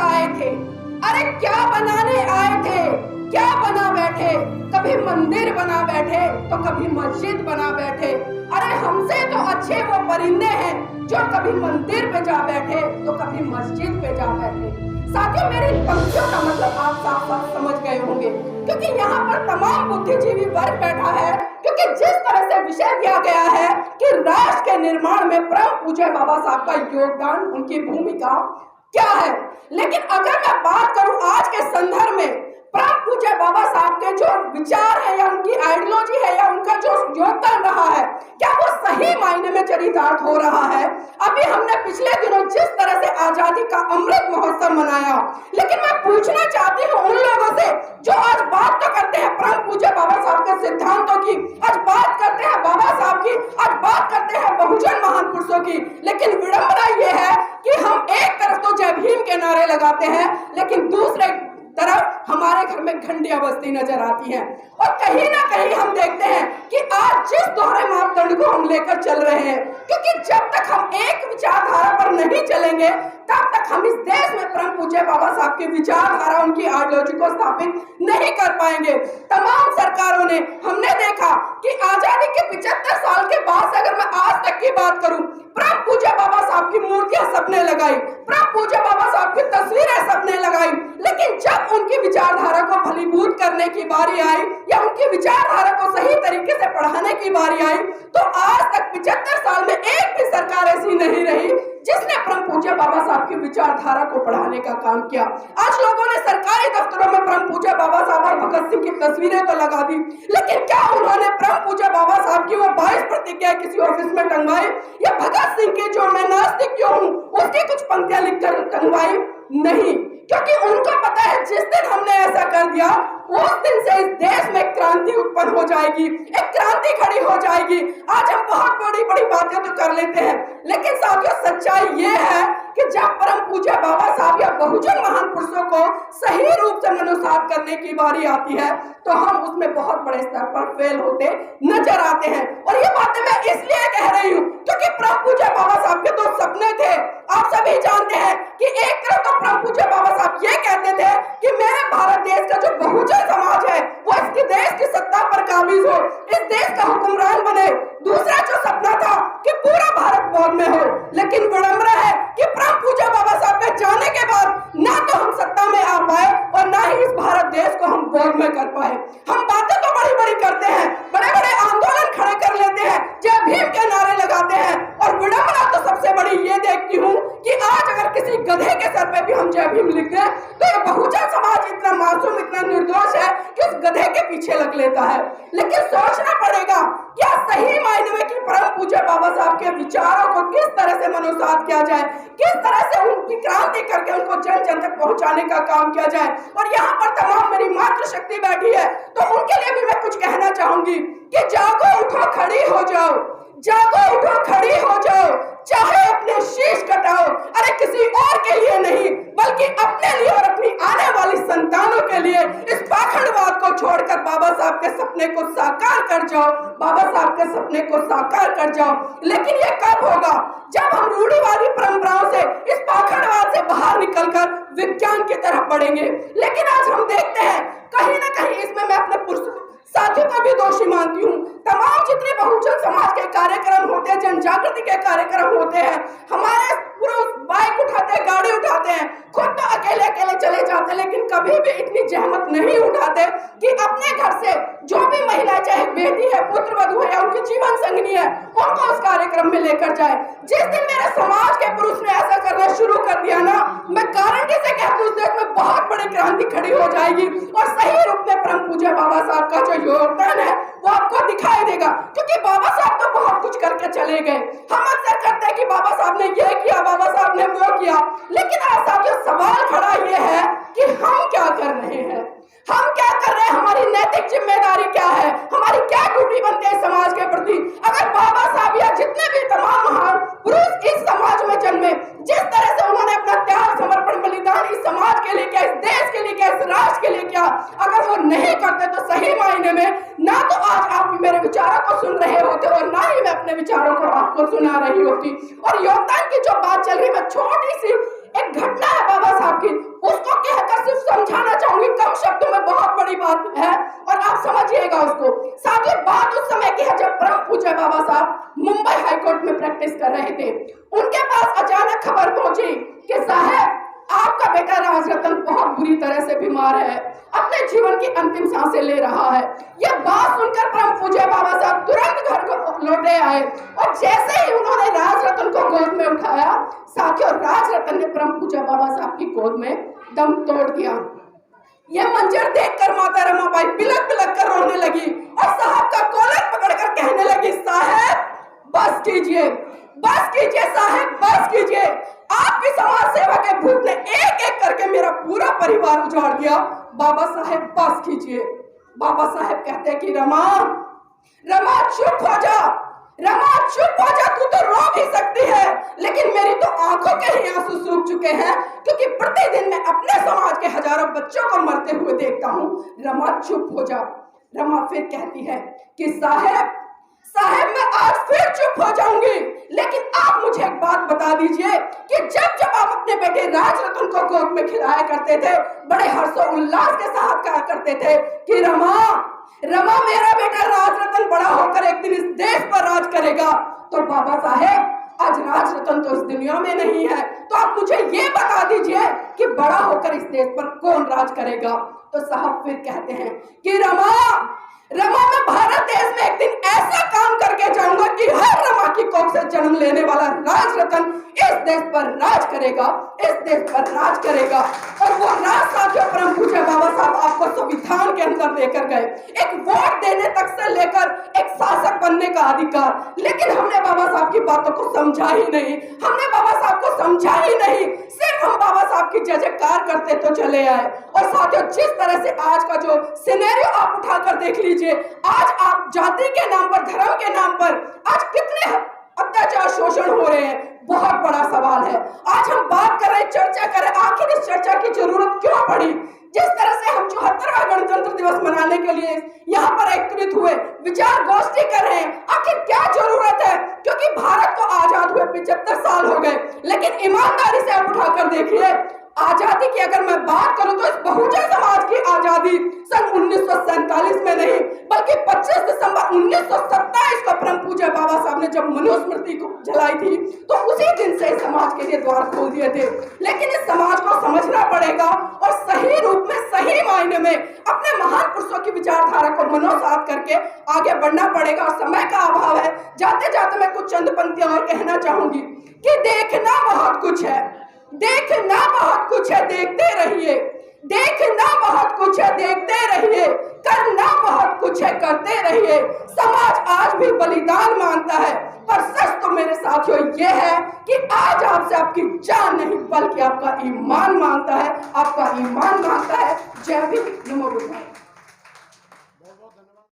आए थे, अरे क्या बनाने आए थे, क्या बना बैठे, कभी मंदिर बना बैठे तो कभी मस्जिद बना बैठे। अरे हमसे तो अच्छे वो परिंदे हैं जो कभी मंदिर पे जा बैठे तो कभी मस्जिद पे जा बैठे। साथियों, मेरी पंक्तियों का मतलब आप साफ साफ समझ गए होंगे, क्योंकि यहाँ पर तमाम बुद्धिजीवी वर्ग बैठा है, क्योंकि जिस तरह से विषय दिया गया है कि राष्ट्र के निर्माण में परम पूज्य बाबा साहब का योगदान, उनकी भूमिका क्या है। लेकिन अगर मैं बात करूं आज के संदर्भ में परम पूज्य बाबा साहब के जो विचार है या उनकी आइडियोलॉजी है या उनका जो योगदान रहा है, क्या वो सही मायने में चरितार्थ हो रहा है। अभी हमने पिछले दिनों जिस तरह से आजादी का अमृत महोत्सव मनाया, लेकिन मैं पूछना चाहती हूँ उन लोगों से जो आज बात तो करते हैं परम पूज्य बाबा साहब के सिद्धांतों की, आज बात करते हैं बाबा साहब की, आज बात करते हैं बहुजन महान पुरुषों की, लेकिन विडंबना यह है कि हम एक तरफ तो जय भीम के नारे लगाते हैं, लेकिन दूसरे तरफ हमारे घर में घंटियां बजती नजर आती हैं। और कहीं ना कहीं हम देखते हैं कि आज जिस दोहरे मापदंड को हम लेकर चल रहे हैं, क्योंकि जब तक हम एक विचारधारा पर नहीं चलेंगे तब तक हम इस देश में परम पूज्य बाबा साहब की विचारधारा, उनकी आइडियोलॉजी को स्थापित नहीं कर पाएंगे। तमाम सरकारों ने, हमने देखा कि आजादी के 75 साल के बाद से अगर मैं आज तक की बात करूं, परम पूज्य बाबा साहब की मूर्तियां सबने लगाई, परम पूज्य बाबा साहब की तस्वीरें सबने लगाई, लेकिन जब उनकी विचारधारा को फलीभूत करने की बारी आई या उनकी विचारधारा को सही तरीके से पढ़ाने की बारी आई, तो आज तक 75 साल में एक भी सरकार ऐसी नहीं रही जिसने परम पूज्य बाबा साहब की विचारधारा को पढ़ाने का काम किया। आज लोगों ने सरकारी दफ्तरों में परम पूज्य बाबा साहब और भगत सिंह की तस्वीरें तो लगा दी, लेकिन क्या उन्होंने परम पूज्य बाबा साहब की वो 22 प्रतिज्ञा किसी ऑफिस में टंगवाई या भगत सिंह की जो मैं नास्तिक क्यों हूं उसकी कुछ पंक्तियां लिखकर टंगवाई? नहीं, क्योंकि उनको पता है जिस दिन हमने ऐसा कर दिया उस दिन से इस देश में क्रांति उत्पन्न हो जाएगी, एक क्रांति खड़ी हो जाएगी। आज हम बहुत बड़ी बड़ी बातें तो कर लेते हैं, लेकिन साथियों सच्चाई ये है कि जब परम पूज्य बाबा साहब या बहुजन महान पुरुषों को सही रूप से मनुसात करने की बारी आती है तो हम उसमें बहुत बड़े स्तर पर फेल होते नजर आते हैं। और ये बातें मैं इसलिए कह रही हूँ क्योंकि परम पूज्य बाबा साहब के 2 सपने थे। आप सभी जानते हैं कि एक तरफ तो परम पूज्य बाबा साहब ये कहते थे कि मेरे भारत देश का जो बहुजन समाज है वो इसके देश की सत्ता पर काबिज हो, इस देश का हुक्मरान बने। दूसरा जो सपना था कि पूरा भारत बौद्ध में हो, लेकिन विडंबना है कि परम पूज्य बाबा साहब के जाने के बाद ना तो हम सत्ता में आ पाए और ना ही इस भारत देश को हम बौद्ध में कर पाए। हम बातें तो बड़ी बड़ी करते हैं, बड़े बड़े आंदोलन खड़े कर लेते हैं, जय भीम के नारे लगाते हैं, और विडंबना तो सबसे बड़ी ये देखती हूँ कि आज अगर किसी गधे के सर पे भी हम जय भीम लिख दें तो ये बहुजन समाज इतना मासूम, इतना निर्दोष है कि उस गधे के पीछे लग लेता है। लेकिन सोचना पड़ेगा क्या सही मायने में कि परम पूज्य बाबा साहब के विचारों को किस तरह से मनुसात किया जाए, किस तरह से उनकी क्रांति करके उनको जन जन तक पहुंचाने का काम किया जाए। और यहाँ पर तमाम मेरी मातृशक्ति बैठी है तो उनके लिए भी मैं कुछ कहना चाहूंगी कि जागो उठो खड़ी हो जाओ, जागो उठो खड़ी हो जाओ, चाहे अपने शीश कटाओ, अरे किसी और के लिए नहीं बल्कि अपने लिए और अपनी आने वाली संतानों के लिए इस पाखंडवाद को छोड़कर बाबा साहब के सपने को साकार कर जाओ, बाबा साहब के सपने को साकार कर जाओ। लेकिन ये कब होगा? जब हम रूढ़िवादी परंपराओं से, इस पाखंडवाद से बाहर निकलकर विज्ञान की तरफ बढ़ेंगे। लेकिन आज हम देखते हैं कहीं ना कहीं इसमें मैं अपने पुरुष साथियों को भी दोषी मानती हूँ। तमाम जितने बहुजन समाज के कार्यक्रम होते हैं, जन जागृति के कार्यक्रम होते हैं, हमारे पुरुष बाइक उठाते हैं, गाड़ी उठाते हैं, खुद तो अकेले अकेले चले जाते हैं, लेकिन कभी भी इतनी जहमत नहीं उठाते कि अपने घर से जो भी महिला, चाहे बेटी है, पुत्र वधू है या उनकी जीवन संगनी है, उनको उस कार्यक्रम में लेकर जाए। जिस दिन मेरे समाज के पुरुष ने ऐसा करना शुरू कर दिया ना, मैं गारंटी से कहती हूँ उस देश में बहुत बड़ी क्रांति खड़ी हो जाएगी और सही रूप में परम पूज्य बाबा साहब का जो योगदान है वो आपको दिखाई देगा। क्योंकि बाबा साहब तो बहुत कुछ करके चले गए। हम अक्सर करते हैं कि बाबा साहब ने ये किया, बाबा साहब ने वो किया, लेकिन आज साथियों सवाल खड़ा ये है कि हम क्या कर रहे हैं, हम क्या कर रहे हैं, हमारी नैतिक जिम्मेदारी क्या है, हमारी क्या ड्यूटी बनती है समाज के प्रति। अगर बाबा साहब या जितने भी तमाम महान पुरुष इस समाज में जन्मे, जिस तरह से उन्होंने अपना त्याग, समर्पण, बलिदान इस समाज के लिए किया, इस देश के लिए किया, इस राष्ट्र के लिए किया, अगर वो नहीं करते तो सही मायने में ना तो आज आप मेरे विचारों को सुन रहे होते और ना ही मैं अपने विचारों को आपको सुना रही होती। और योगदान की जो बात चल रही है, मैं छोटी सी एक घटना है बाबा साहब की समझिएगा उसको। साथियों, बात उस समय की है जब परम पूज्य बाबा साहब मुंबई हाईकोर्ट में प्रैक्टिस कर रहे थे। उनके पास अचानक खबर पहुंची कि साहब, आपका बेटा राजरतन बहुत बुरी तरह से बीमार है, अपने जीवन की अंतिम सांसें ले रहा है। यह बात सुनकर परम पूज्य बाबा साहब तुरंत घर को लौटे आए और जैसे ही उन्होंने राजरतन को गोद में उठाया, साथियों, राजरतन ने परम पूज्य बाबा साहब की गोद में दम तोड़ दिया। यह मंजर देखकर माता रमाबाई बिलक बिलक कर रोने लगी और साहब का कॉलर पकड़कर कहने लगी, साहब बस कीजिए, बस कीजिए साहब, बस कीजिए। आपकी समाज सेवा के भूत ने एक एक करके मेरा पूरा परिवार उजाड़ दिया। बाबा साहब बस कीजिए। बाबा साहब कहते कि रमा, रमा चुप हो जा, रमा चुप हो जा, तू तो रो भी सकती है, लेकिन मेरी तो आंखों के ही आंसू सूख चुके हैं, क्योंकि प्रतिदिन मैं अपने समाज के हजारों बच्चों को मरते हुए देखता हूँ। रमा चुप हो जा। रमा फिर कहती है कि साहब, साहब मैं आज फिर चुप हो जाऊंगी, लेकिन आप मुझे एक बात बता दीजिए कि जब जब आप अपने बेटे राजरतन को गोद में खिलाया करते थे, बड़े हर्षोल्लास के साथ कहा करते थे कि रमा, रमा मेरा बेटा राजरतन बड़ा होकर एक दिन इस देश पर राज करेगा। तो बाबा साहेब, आज राजरतन तो इस दुनिया में नहीं है, तो आप मुझे ये बता दीजिए कि बड़ा होकर इस देश पर कौन राज करेगा। तो साहब फिर कहते हैं कि रमा, रमा मैं भारत देश में एक दिन ऐसा काम करके जाऊंगा कि हर रमा की कोख से जन्म लेने वाला राजरतन इस देश पर राज करेगा, इस देश पर राज करेगा। और वो राज साथियों परम पूज्य बाबा साहब आपको संविधान के अंदर लेकर गए, एक वोट देने तक से लेकर एक शासक बनने का अधिकार। लेकिन हमने बाबा साहब की बातों को समझा ही नहीं, हमने बाबा साहब को समझा ही नहीं, सिर्फ हम बाबा साहब की जय जयकार करते तो चले आए। और साथियों, जिस तरह से आज का जो सिनेरियो आप उठाकर देख लीजिए, आज आप जाति के नाम पर, धर्म के नाम पर आज कितने अत्याचार, शोषण हो रहे हैं, बहुत बड़ा सवाल है। आज हम बात कर रहे हैं, चर्चा कर रहे हैं, आखिर इस चर्चा की जरूरत क्यों पड़ी? जिस तरह से हम 74वां गणतंत्र दिवस मनाने के लिए यहाँ पर एकत्रित हुए, विचार गोष्ठी कर रहे हैं, आखिर क्या जरूरत है? क्योंकि भारत को आजाद हुए 75 साल हो गए, लेकिन ईमानदारी से आप उठाकर देखिए, आजादी की अगर मैं बात करूं तो इस बहुजन समाज की आजादी सन 1947 में नहीं, बल्कि 25 दिसंबर 1927 को परम पूज्य बाबा साहब ने जब मनुस्मृति को जलाई थी, तो उसी दिन से समाज के लिए द्वार खोल दिए थे। लेकिन इस समाज को समझना पड़ेगा और सही रूप में, सही मायने में अपने महान पुरुषों की विचारधारा को मनोसात करके आगे बढ़ना पड़ेगा। और समय का अभाव है, जाते जाते मैं कुछ चंद पंक्तियां और कहना चाहूंगी कि देखना बहुत कुछ है, देखना बहुत कुछ है, देखते रहिए, देखना बहुत कुछ है, देखते रहिए, करना बहुत कुछ है, करते रहिए। समाज आज भी बलिदान मांगता है, पर सच तो मेरे साथियों ये है कि आज आपसे आपकी जान नहीं बल्कि आपका ईमान मांगता है, आपका ईमान मांगता है। जय भीम, नमो बुद्धाय।